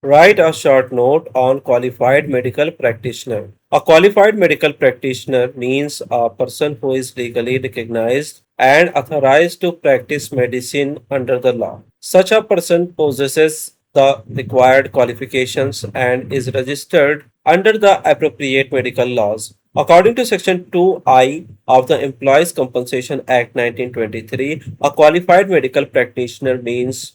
Write a short note on qualified medical practitioner. A qualified medical practitioner means a person who is legally recognized and authorized to practice medicine under the law. Such a person possesses the required qualifications and is registered under the appropriate medical laws. According to Section 2I of the Employees Compensation Act 1923, a qualified medical practitioner means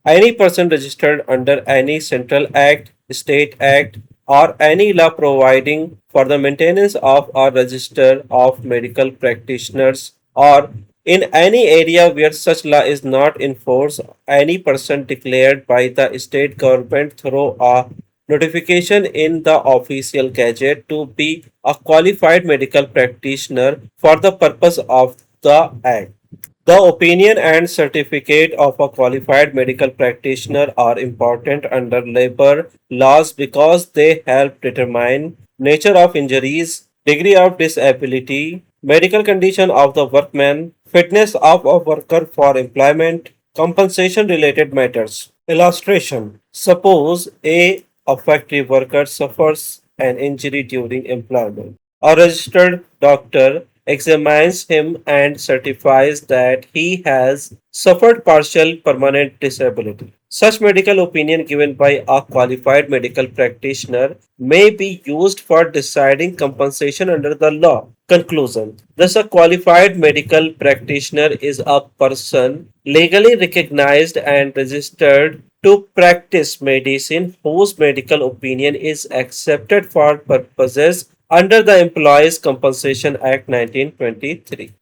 any person registered under any central act, state act, or any law providing for the maintenance of a register of medical practitioners or in any area where such law is not in force, any person declared by the state government through a notification in the official gazette to be a qualified medical practitioner for the purpose of the act. The opinion and certificate of a qualified medical practitioner are important under labor laws because they help determine nature of injuries, degree of disability, medical condition of the workman, fitness of a worker for employment, compensation related matters. Illustration: suppose a factory worker suffers an injury during employment. A registered doctor examines him and certifies that he has suffered partial permanent disability. Such medical opinion given by a qualified medical practitioner may be used for deciding compensation under the law. Conclusion: thus, a qualified medical practitioner is a person legally recognized and registered to practice medicine whose medical opinion is accepted for purposes under the Employees Compensation Act 1923.